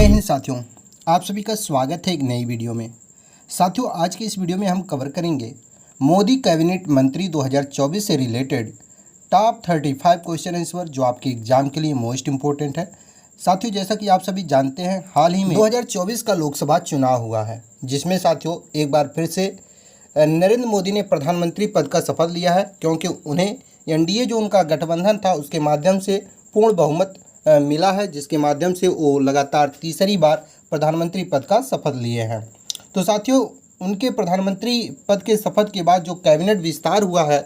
हिंद साथियों, आप सभी का स्वागत है एक नई वीडियो में। साथियों, आज की इस वीडियो में हम कवर करेंगे मोदी कैबिनेट मंत्री 2024 से रिलेटेड टॉप 35 क्वेश्चन आंसर जो आपके एग्जाम के लिए मोस्ट इंपॉर्टेंट है। साथियों, जैसा कि आप सभी जानते हैं, हाल ही में 2024 का लोकसभा चुनाव हुआ है, जिसमें साथियों एक बार फिर से नरेंद्र मोदी ने प्रधानमंत्री पद का शपथ लिया है, क्योंकि उन्हें एनडीए जो उनका गठबंधन था उसके माध्यम से पूर्ण बहुमत मिला है, जिसके माध्यम से वो लगातार तीसरी बार प्रधानमंत्री पद का शपथ लिए हैं। तो साथियों, उनके प्रधानमंत्री पद के शपथ के बाद जो कैबिनेट विस्तार हुआ है,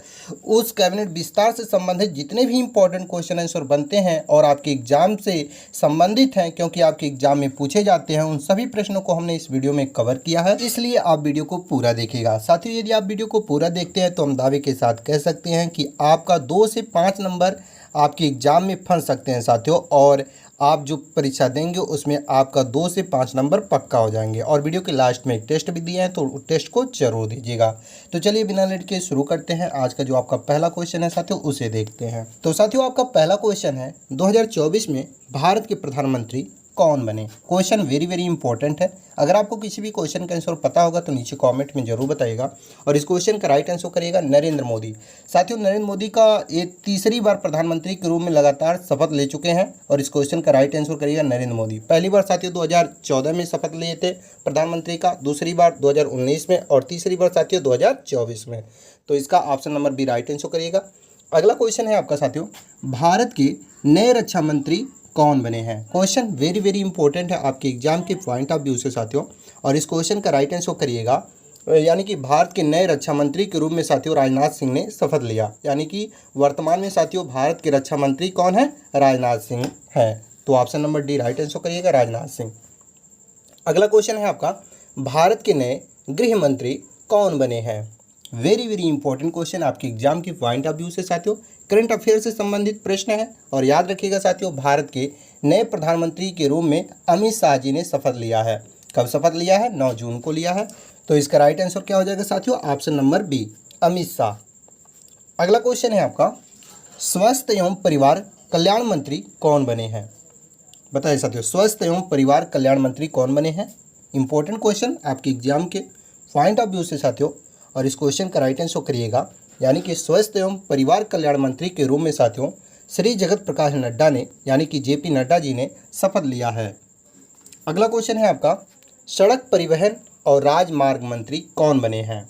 उस कैबिनेट विस्तार से संबंधित जितने भी इंपॉर्टेंट क्वेश्चन आंसर बनते हैं और आपके एग्जाम से संबंधित हैं, क्योंकि आपके एग्जाम में पूछे जाते हैं, उन सभी प्रश्नों को हमने इस वीडियो में कवर किया है, इसलिए आप वीडियो को पूरा देखिएगा। साथियों, यदि आप वीडियो को पूरा देखते हैं तो हम दावे के साथ कह सकते हैं कि आपका 2 से 5 नंबर आपके एग्जाम में फंस सकते हैं साथियों, और आप जो परीक्षा देंगे उसमें आपका 2 से 5 नंबर पक्का हो जाएंगे। और वीडियो के लास्ट में एक टेस्ट भी दिया है, तो टेस्ट को जरूर दीजिएगा। तो चलिए बिना लेट के शुरू करते हैं। आज का जो आपका पहला क्वेश्चन है साथियों, उसे देखते हैं। तो साथियों, आपका पहला क्वेश्चन है 2024 में भारत के प्रधानमंत्री कौन बने। क्वेश्चन वेरी वेरी इंपॉर्टेंट है। अगर आपको किसी भी क्वेश्चन का आंसर पता होगा तो नीचे कमेंट में जरूर बताइएगा। और इस क्वेश्चन का राइट आंसर करिएगा नरेंद्र मोदी। साथियों, नरेंद्र मोदी का ये तीसरी बार प्रधानमंत्री के रूप में लगातार शपथ ले चुके हैं, और इस क्वेश्चन का राइट आंसर करिएगा नरेंद्र मोदी। पहली बार साथियों 2014 में शपथ लिए थे प्रधानमंत्री का, दूसरी बार 2019 में, और तीसरी बार साथियों 2024 में। तो इसका option number B right answer करिएगा। अगला क्वेश्चन है आपका साथियों, भारत के नए रक्षा मंत्री कौन बने हैं। क्वेश्चन वेरी वेरी इंपॉर्टेंट है आपके एग्जाम के पॉइंट ऑफ व्यू से साथियों, और इस क्वेश्चन का राइट आंसर करिएगा, यानी कि भारत के नए रक्षा मंत्री के रूप में साथियों राजनाथ सिंह ने शपथ लिया। यानी कि वर्तमान में साथियों भारत के रक्षा मंत्री कौन है, राजनाथ सिंह है। तो option number D right answer करिएगा, राजनाथ सिंह। अगला क्वेश्चन है आपका, भारत के नए गृह मंत्री कौन बने हैं। वेरी वेरी इंपॉर्टेंट क्वेश्चन आपके एग्जाम की पॉइंट ऑफ व्यू से साथियों, करंट अफेयर से संबंधित प्रश्न है। और याद रखिएगा साथियों, भारत के नए प्रधानमंत्री के रूप में अमित शाह जी ने शपथ लिया है। कब शपथ लिया है, 9 जून को लिया है। तो इसका राइट आंसर क्या हो जाएगा साथियों, option number B, Amit Shah. अगला क्वेश्चन है आपका, स्वास्थ्य एवं परिवार कल्याण मंत्री कौन बने हैं। बताइए साथियों, स्वास्थ्य एवं परिवार कल्याण मंत्री कौन बने हैं। इंपॉर्टेंट क्वेश्चन आपके एग्जाम के पॉइंट ऑफ व्यू से साथियों, और इस क्वेश्चन का राइट आंसर करिएगा, यानी कि स्वास्थ्य एवं परिवार कल्याण मंत्री के रूप में साथियों श्री जगत प्रकाश नड्डा ने, यानी कि जेपी नड्डा जी ने शपथ लिया है। अगला क्वेश्चन है आपका, सड़क परिवहन और राजमार्ग मंत्री कौन बने हैं।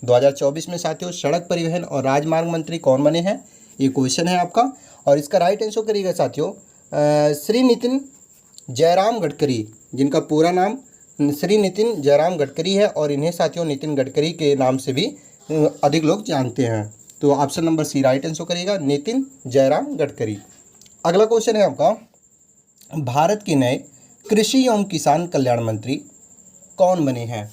2024 में साथियों सड़क परिवहन और राजमार्ग मंत्री कौन बने हैं, ये क्वेश्चन है आपका। और इसका राइट आंसर करिएगा साथियों श्री नितिन जयराम गडकरी, जिनका पूरा नाम श्री नितिन जयराम गडकरी है, और इन्हें साथियों नितिन गडकरी के नाम से भी अधिक लोग जानते हैं। तो option number C right answer करिएगा, नितिन जयराम गडकरी। अगला क्वेश्चन है आपका, भारत के नए कृषि एवं किसान कल्याण मंत्री कौन बने हैं।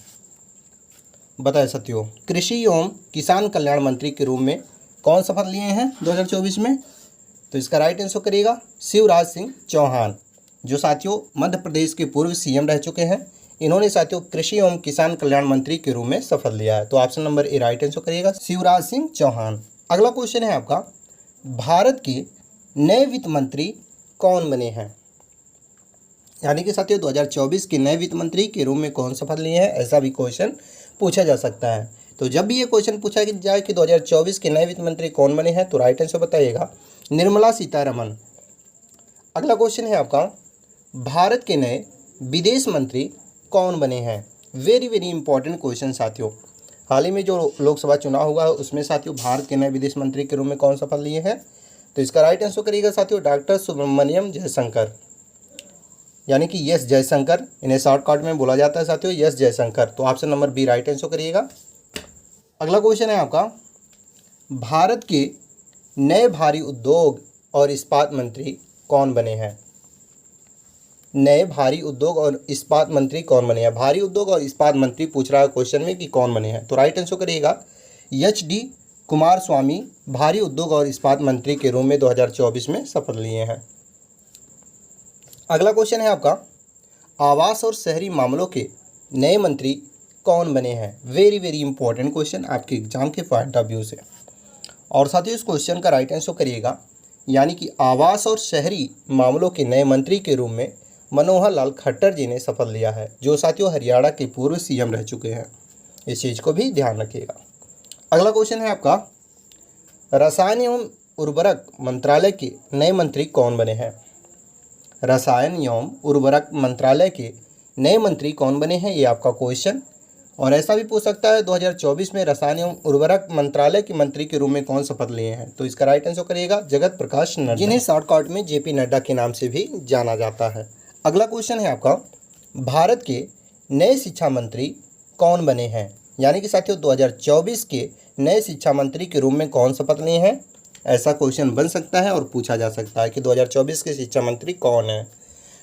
बताएं साथियों, कृषि एवं किसान कल्याण मंत्री के रूप में कौन शपथ लिए हैं 2024 में। तो इसका राइट आंसर करिएगा शिवराज सिंह चौहान, जो साथियों मध्य प्रदेश के पूर्व सीएम रह चुके हैं। इन्होंने साथियों कृषि एवं किसान कल्याण मंत्री के रूप में शपथ लिया है। तो option number A right answer करिएगा, शिवराज सिंह चौहान। अगला क्वेश्चन है आपका, भारत के नए वित्त मंत्री कौन बने हैं। यानी कि साथियों 2024 के नए वित्त मंत्री के रूप में कौन शपथ लिए हैं, ऐसा भी क्वेश्चन पूछा जा सकता है। तो जब भी ये क्वेश्चन पूछा जाए कि 2024 के नए वित्त मंत्री कौन बने हैं, तो राइट आंसर बताइएगा निर्मला सीतारमण। अगला क्वेश्चन है आपका, भारत के नए विदेश मंत्री कौन बने हैं। वेरी वेरी इंपॉर्टेंट क्वेश्चन साथियों, हाल ही में जो लोकसभा चुनाव हुआ है उसमें साथियों भारत के नए विदेश मंत्री के रूप में कौन शपथ लिए हैं। तो इसका राइट आंसर करिएगा साथियों डॉक्टर सुब्रमण्यम जयशंकर, यानी कि यस जयशंकर, इन्हें शॉर्टकट में बोला जाता है साथियों, यस जयशंकर। तो option number B right answer करिएगा। अगला क्वेश्चन है आपका, भारत के नए भारी उद्योग और इस्पात मंत्री कौन बने हैं। नए भारी उद्योग और इस्पात मंत्री कौन बने हैं। भारी उद्योग और इस्पात मंत्री पूछ रहा है क्वेश्चन में कि कौन बने हैं। तो राइट आंसर करिएगा HD कुमार स्वामी भारी उद्योग और इस्पात मंत्री के रूप में 2024 में शपथ लिए हैं। अगला क्वेश्चन है आपका, आवास और शहरी मामलों के नए मंत्री कौन बने हैं। वेरी वेरी इंपॉर्टेंट क्वेश्चन आपके एग्जाम के पॉइंट ऑफ व्यू से। और साथियों इस क्वेश्चन का राइट आंसर करिएगा, यानी कि आवास और शहरी मामलों के नए मंत्री के रूप में मनोहर लाल खट्टर जी ने शपथ लिया है, जो साथियों हरियाणा के पूर्व सीएम रह चुके हैं। इस चीज़ को भी ध्यान रखिएगा। अगला क्वेश्चन है आपका, रसायन एवं उर्वरक मंत्रालय के नए मंत्री कौन बने हैं? रसायन एवं उर्वरक मंत्रालय के नए मंत्री कौन बने हैं, ये आपका क्वेश्चन। और ऐसा भी पूछ सकता है 2024 में रसायन एवं उर्वरक मंत्रालय के मंत्री के रूप में कौन शपथ लिए हैं? तो इसका राइट आंसर करिएगा जगत प्रकाश नड्डा, जिन्हें शॉर्टकट में जेपी नड्डा के नाम से भी जाना जाता है। अगला क्वेश्चन है आपका, भारत के नए शिक्षा मंत्री कौन बने हैं? यानी कि साथियों 2024 के नए शिक्षा मंत्री के रूप में कौन शपथ लिए हैं? ऐसा क्वेश्चन बन सकता है और पूछा जा सकता है कि 2024 के शिक्षा मंत्री कौन है।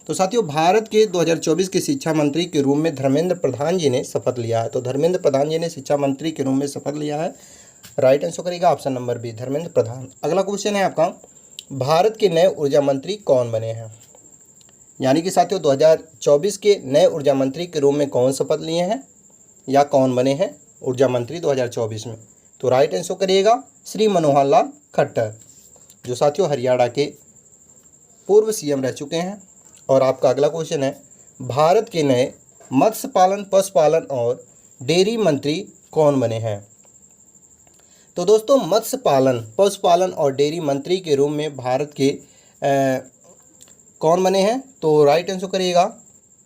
तो साथियों भारत के 2024 के शिक्षा मंत्री के रूप में धर्मेंद्र प्रधान जी ने शपथ लिया है। तो धर्मेंद्र प्रधान जी ने शिक्षा मंत्री के रूप में शपथ लिया है। राइट आंसर करेगा option number B, Dharmendra Pradhan. अगला क्वेश्चन है आपका, भारत के नए ऊर्जा मंत्री कौन बने हैं? यानी कि साथियों 2024 के नए ऊर्जा मंत्री के रूप में कौन शपथ लिए हैं या कौन बने हैं ऊर्जा मंत्री 2024 में? तो राइट आंसर करिएगा श्री मनोहर लाल खट्टर, जो साथियों हरियाणा के पूर्व सीएम रह चुके हैं। और आपका अगला क्वेश्चन है, भारत के नए मत्स्य पालन, पशुपालन और डेयरी मंत्री कौन बने हैं? तो दोस्तों मत्स्य पालन, पशुपालन और डेयरी मंत्री के रूप में भारत के कौन बने हैं? तो राइट आंसर करिएगा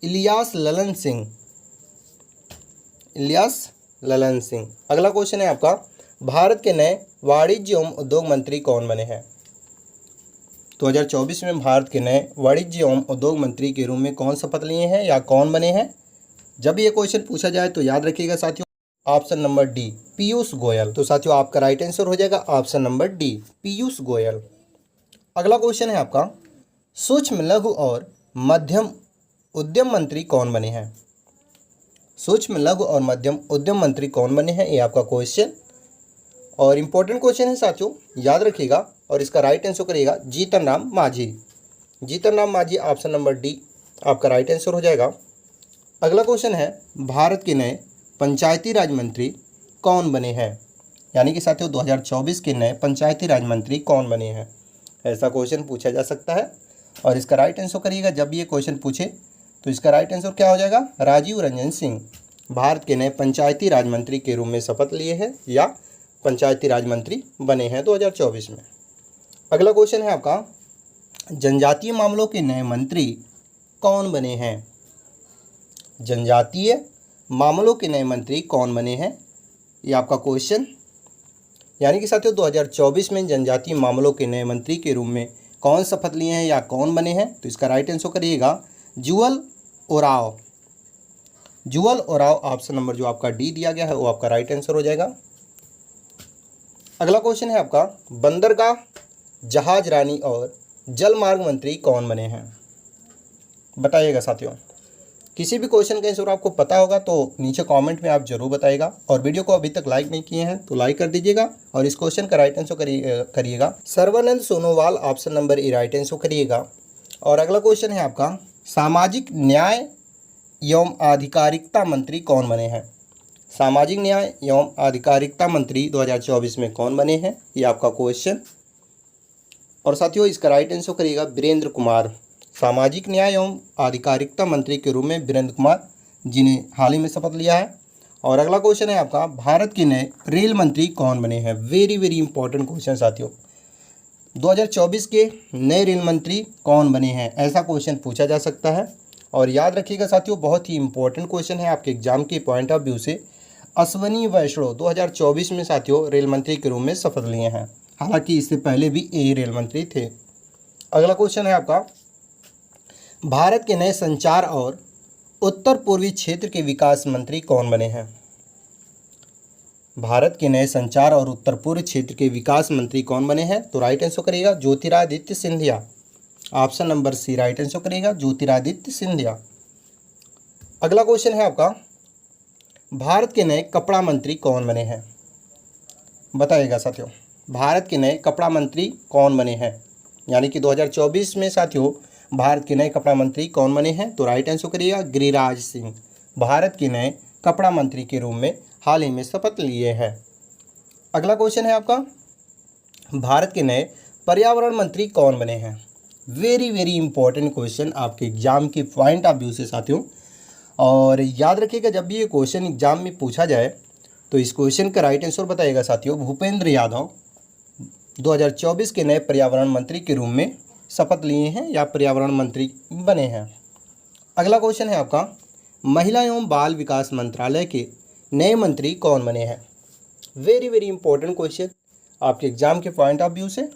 इलियास ललन सिंह, इलियास ललन सिंह। अगला क्वेश्चन है आपका, भारत के नए वाणिज्य एवं उद्योग मंत्री कौन बने हैं? 2024 में भारत के नए वाणिज्य एवं उद्योग मंत्री के रूप में कौन शपथ लिए हैं या कौन बने हैं? जब ये क्वेश्चन पूछा जाए तो याद रखिएगा साथियों option number D, Piyush Goyal. तो साथियों आपका राइट आंसर हो जाएगा option number D, Piyush Goyal. अगला क्वेश्चन है आपका, सूक्ष्म लघु और मध्यम उद्यम मंत्री कौन बने हैं? सूक्ष्म लघु और मध्यम उद्यम मंत्री कौन बने हैं, ये आपका क्वेश्चन और इम्पोर्टेंट क्वेश्चन है साथियों, याद रखिएगा। और इसका राइट आंसर करिएगा Jitan Ram Manjhi, Jitan Ram Manjhi, option number D आपका राइट आंसर हो जाएगा। अगला क्वेश्चन है, भारत के नए पंचायती राज मंत्री कौन बने हैं? यानी कि साथियों 2024 के नए पंचायती राज मंत्री कौन बने हैं? ऐसा क्वेश्चन पूछा जा सकता है और इसका राइट आंसर करिएगा। जब ये क्वेश्चन पूछे तो इसका राइट आंसर क्या हो जाएगा? राजीव रंजन सिंह भारत के नए पंचायती राज मंत्री के रूप में शपथ लिए हैं या पंचायती राज मंत्री बने हैं 2024 में। अगला क्वेश्चन है आपका, जनजातीय मामलों के नए मंत्री कौन बने हैं? जनजातीय मामलों के नए मंत्री कौन बने हैं, ये आपका क्वेश्चन। यानी कि साथियों 2024 में जनजातीय मामलों के नए मंत्री के रूप में कौन शपथ लिए हैं या कौन बने हैं? तो इसका राइट आंसर करिएगा jewel Oraon, jewel Oraon, option number जो आपका डी दिया गया है वो आपका राइट आंसर हो जाएगा। अगला क्वेश्चन है आपका, बंदरगाह, जहाज रानी और जल मार्ग मंत्री कौन बने हैं? बताइएगा साथियों। किसी भी क्वेश्चन का आंसर आपको पता होगा तो नीचे कमेंट में आप जरूर बताइएगा। और वीडियो को अभी तक लाइक नहीं किए हैं तो लाइक कर दीजिएगा और इस क्वेश्चन का राइट आंसर करिएगा Sarbananda Sonowal, option number A right answer करिएगा। और अगला क्वेश्चन है आपका, सामाजिक न्याय एवं आधिकारिकता मंत्री कौन बने हैं? सामाजिक न्याय एवं आधिकारिकता मंत्री 2024 में कौन बने हैं, ये आपका क्वेश्चन। और साथियों इसका राइट आंसर करिएगा वीरेंद्र कुमार, सामाजिक न्याय एवं आधिकारिकता मंत्री के रूप में वीरेंद्र कुमार जिन्हें हाल ही में शपथ लिया है। और अगला क्वेश्चन है आपका, भारत के नए रेल मंत्री कौन बने हैं? वेरी वेरी इंपॉर्टेंट क्वेश्चन साथियों, 2024 के नए रेल मंत्री कौन बने हैं, ऐसा क्वेश्चन पूछा जा सकता है। और याद रखिएगा साथियों बहुत ही इंपॉर्टेंट क्वेश्चन है आपके एग्जाम के पॉइंट ऑफ व्यू से। अश्वनी वैष्णव 2024 में साथियों रेल मंत्री के रूप में शपथ लिए हैं, हालांकि इससे पहले भी यही रेल मंत्री थे। अगला क्वेश्चन है आपका, भारत के नए संचार और उत्तर पूर्वी क्षेत्र के विकास मंत्री कौन बने हैं? भारत के नए संचार और उत्तर पूर्व क्षेत्र के विकास मंत्री कौन बने हैं? तो राइट आंसर करिएगा Jyotiraditya Scindia, option number C right answer करिएगा ज्योतिरादित्य सिंधिया। अगला क्वेश्चन है आपका, भारत के नए कपड़ा मंत्री कौन बने हैं? बताइएगा साथियों, भारत के नए कपड़ा मंत्री कौन बने हैं? यानी कि 2024 में साथियों भारत के नए कपड़ा मंत्री कौन बने हैं? तो राइट आंसर करिएगा गिरिराज सिंह, भारत के नए कपड़ा मंत्री के रूप में हाल ही में शपथ लिए हैं। अगला क्वेश्चन है आपका, भारत के नए पर्यावरण मंत्री कौन बने हैं? वेरी वेरी इंपॉर्टेंट क्वेश्चन आपके एग्जाम के पॉइंट ऑफ व्यू से साथियों। और याद रखिएगा, जब भी ये क्वेश्चन एग्जाम में पूछा जाए तो इस क्वेश्चन का राइट आंसर बताइएगा साथियों। भूपेंद्र यादव 2024 के नए पर्यावरण मंत्री के रूप में शपथ लिए हैं या पर्यावरण मंत्री बने हैं। अगला क्वेश्चन है आपका, महिला एवं बाल विकास मंत्रालय के नए मंत्री कौन बने हैं। वेरी वेरी इंपॉर्टेंट क्वेश्चन आपके एग्जाम के पॉइंट ऑफ व्यू से।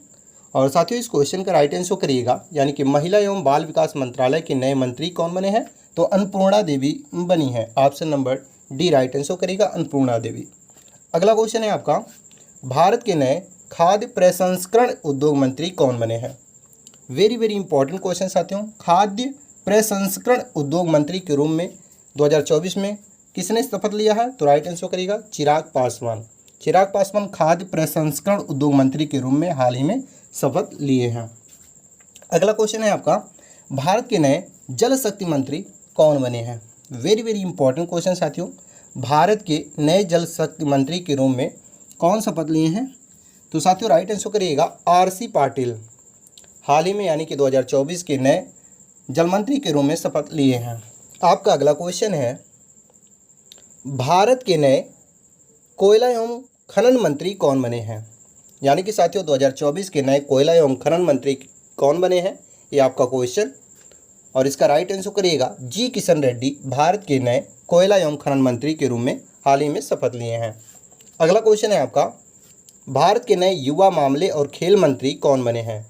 और साथियों इस क्वेश्चन का राइट आंसर करिएगा, यानी कि महिला एवं बाल विकास मंत्रालय के नए मंत्री कौन बने हैं, तो अन्नपूर्णा देवी बनी है। Option number D right answer करेगा, अन्नपूर्णा देवी। अगला क्वेश्चन है आपका, भारत के नए खाद्य प्रसंस्करण उद्योग मंत्री कौन बने हैं। वेरी वेरी इंपॉर्टेंट क्वेश्चन साथियों। खाद्य प्रसंस्करण उद्योग मंत्री के रूप में 2024 में किसने शपथ लिया है, तो राइट आंसर करेगा चिराग पासवान। चिराग पासवान खाद्य प्रसंस्करण उद्योग मंत्री के रूप में हाल ही में शपथ लिए हैं। अगला क्वेश्चन है आपका, भारत के नए जल शक्ति मंत्री कौन बने हैं। वेरी वेरी इंपॉर्टेंट क्वेश्चन साथियों। भारत के नए जल शक्ति मंत्री के रूप में कौन शपथ लिए हैं, तो साथियों राइट आंसर करिएगा आरसी पाटिल। हाल ही में यानी कि 2024 के नए जल मंत्री के रूप में शपथ लिए हैं। आपका अगला क्वेश्चन है, भारत के नए कोयला एवं खनन मंत्री कौन बने हैं। यानी कि साथियों 2024 के नए कोयला एवं खनन मंत्री कौन बने हैं, ये आपका क्वेश्चन। और इसका राइट आंसर करिएगा जी किशन रेड्डी भारत के नए कोयला एवं खनन मंत्री के रूप में हाल ही में शपथ लिए हैं। अगला क्वेश्चन है आपका, भारत के नए युवा मामले और खेल मंत्री कौन बने हैं।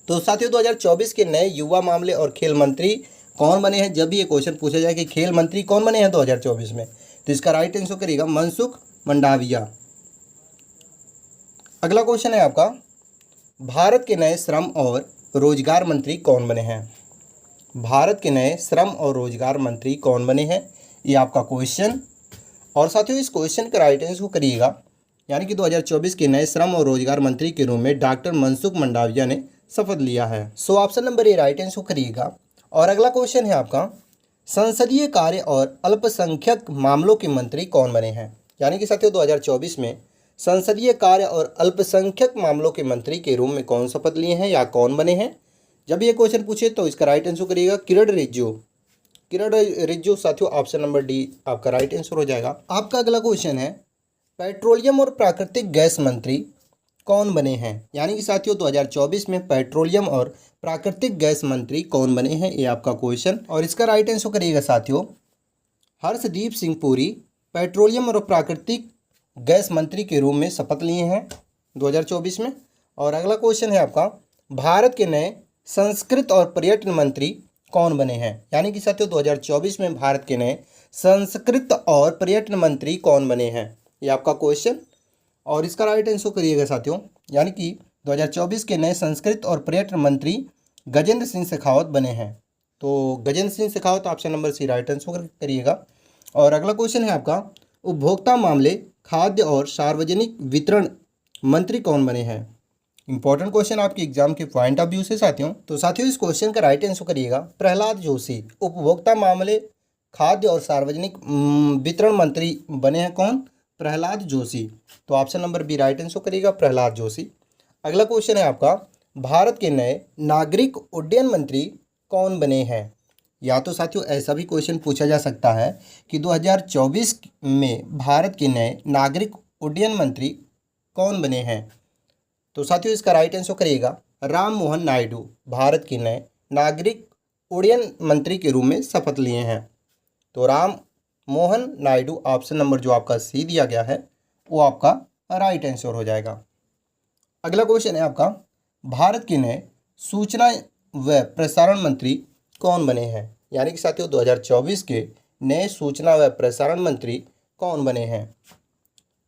तो साथियों 2024 के नए युवा मामले और खेल मंत्री कौन बने हैं, जब भी ये क्वेश्चन पूछा जाए कि खेल मंत्री कौन बने हैं 2024 में, तो इसका राइट आंसर करिएगा मनसुख मंडाविया। अगला क्वेश्चन है आपका, भारत के नए श्रम और रोजगार मंत्री कौन बने हैं। भारत के नए श्रम और रोजगार मंत्री कौन बने हैं, ये आपका क्वेश्चन। और साथियों इस क्वेश्चन का राइट आंसर करिएगा, यानी कि 2024 के नए श्रम और रोजगार मंत्री के रूप में डॉक्टर मनसुख मंडाविया ने शपथ लिया है। So option number A right answer करिएगा। और अगला क्वेश्चन है आपका, संसदीय कार्य और अल्पसंख्यक मामलों के मंत्री कौन बने हैं। यानी कि साथियों 2024 में संसदीय कार्य और अल्पसंख्यक मामलों के मंत्री के रूप में कौन शपथ लिए हैं या कौन बने हैं, जब ये क्वेश्चन पूछे तो इसका राइट आंसर करिएगा किरण रिजिजू। किरण रिजिजू साथियों ऑप्शन नंबर डी आपका राइट आंसर हो जाएगा। आपका अगला क्वेश्चन है, पेट्रोलियम और प्राकृतिक गैस मंत्री कौन बने हैं। यानी कि साथियों 2024 में पेट्रोलियम और प्राकृतिक गैस मंत्री कौन बने हैं, ये आपका क्वेश्चन। और इसका राइट आंसर करिएगा साथियों हर्षदीप सिंह पुरी पेट्रोलियम और प्राकृतिक गैस मंत्री के रूप में शपथ लिए हैं 2024 में। और अगला क्वेश्चन है आपका, भारत के नए संस्कृत और पर्यटन मंत्री कौन बने हैं। यानी कि साथियों 2024 में भारत के नए संस्कृत और पर्यटन मंत्री कौन बने हैं, ये आपका क्वेश्चन। और इसका राइट आंसर करिएगा साथियों, यानी कि 2024 के नए संस्कृत और पर्यटन मंत्री गजेंद्र सिंह शेखावत बने हैं। तो Gajendra Singh Shekhawat option number C right answer करिएगा। और अगला क्वेश्चन है आपका, उपभोक्ता मामले खाद्य और सार्वजनिक वितरण मंत्री कौन बने हैं। इंपॉर्टेंट क्वेश्चन आपके एग्जाम के पॉइंट ऑफ व्यू से साथियों। तो साथियों इस क्वेश्चन का राइट आंसर करिएगा प्रहलाद जोशी। उपभोक्ता मामले खाद्य और सार्वजनिक वितरण मंत्री बने हैं कौन, प्रहलाद जोशी। तो option number B right answer करिएगा प्रहलाद जोशी। अगला क्वेश्चन है आपका, भारत के नए नागरिक उड्डयन मंत्री कौन बने हैं। या तो साथियों ऐसा भी क्वेश्चन पूछा जा सकता है कि 2024 में भारत के नए नागरिक उड्डयन मंत्री कौन बने हैं। तो साथियों इसका राइट आंसर करिएगा राम मोहन नायडू भारत के नए नागरिक उड्डयन मंत्री के रूप में शपथ लिए हैं। तो राम मोहन नायडू ऑप्शन नंबर जो आपका सी दिया गया है वो आपका राइट आंसर हो जाएगा। अगला क्वेश्चन है आपका, भारत के नए सूचना व प्रसारण मंत्री कौन बने हैं। यानी कि साथियों 2024 के नए सूचना व प्रसारण मंत्री कौन बने हैं।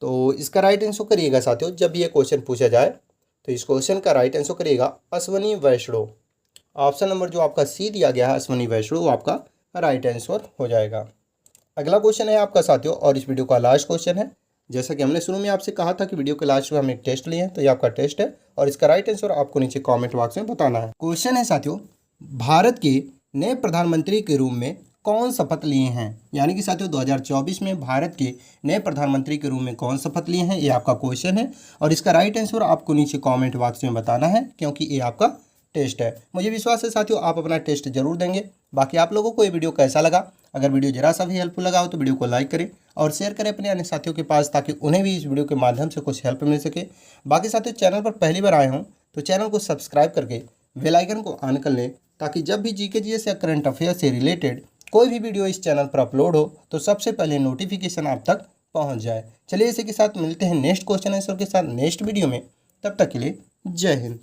तो इसका राइट आंसर करिएगा साथियों, जब ये क्वेश्चन पूछा जाए तो इस क्वेश्चन का राइट आंसर करिएगा अश्वनी वैष्णव। ऑप्शन नंबर जो आपका सी दिया गया है अश्वनी वैष्णव वो आपका राइट आंसर हो जाएगा। अगला क्वेश्चन है आपका साथियों, और इस वीडियो का लास्ट क्वेश्चन है। जैसा कि हमने शुरू में आपसे कहा था कि वीडियो के लास्ट में हम एक टेस्ट लिए हैं, तो ये आपका टेस्ट है और इसका राइट आंसर आपको नीचे कमेंट बॉक्स में बताना है। क्वेश्चन है साथियों, भारत के नए प्रधानमंत्री के रूप में कौन शपथ लिए हैं। यानी कि साथियों 2024 में भारत के नए प्रधानमंत्री के रूप में कौन शपथ लिए हैं, ये आपका क्वेश्चन है। और इसका राइट आंसर आपको नीचे कमेंट बॉक्स में बताना है, क्योंकि ये आपका टेस्ट है। मुझे विश्वास है साथियों आप अपना टेस्ट जरूर देंगे। बाकी आप लोगों को ये वीडियो कैसा लगा? अगर वीडियो जरा सा भी हेल्पफुल लगा हो तो वीडियो को लाइक करें और शेयर करें अपने अन्य साथियों के पास, ताकि उन्हें भी इस वीडियो के माध्यम से कुछ हेल्प मिल सके। बाकी साथियों चैनल पर पहली बार आए हों तो चैनल को सब्सक्राइब करके बेल आइकन को ऑन कर लें, ताकि जब भी जीके जीएस या करंट अफेयर से रिलेटेड कोई भी वीडियो इस चैनल पर अपलोड हो तो सबसे पहले नोटिफिकेशन आप तक पहुंच जाए। चलिए इसी के साथ मिलते हैं नेक्स्ट क्वेश्चन आंसर के साथ नेक्स्ट वीडियो में। तब तक के लिए जय हिंद।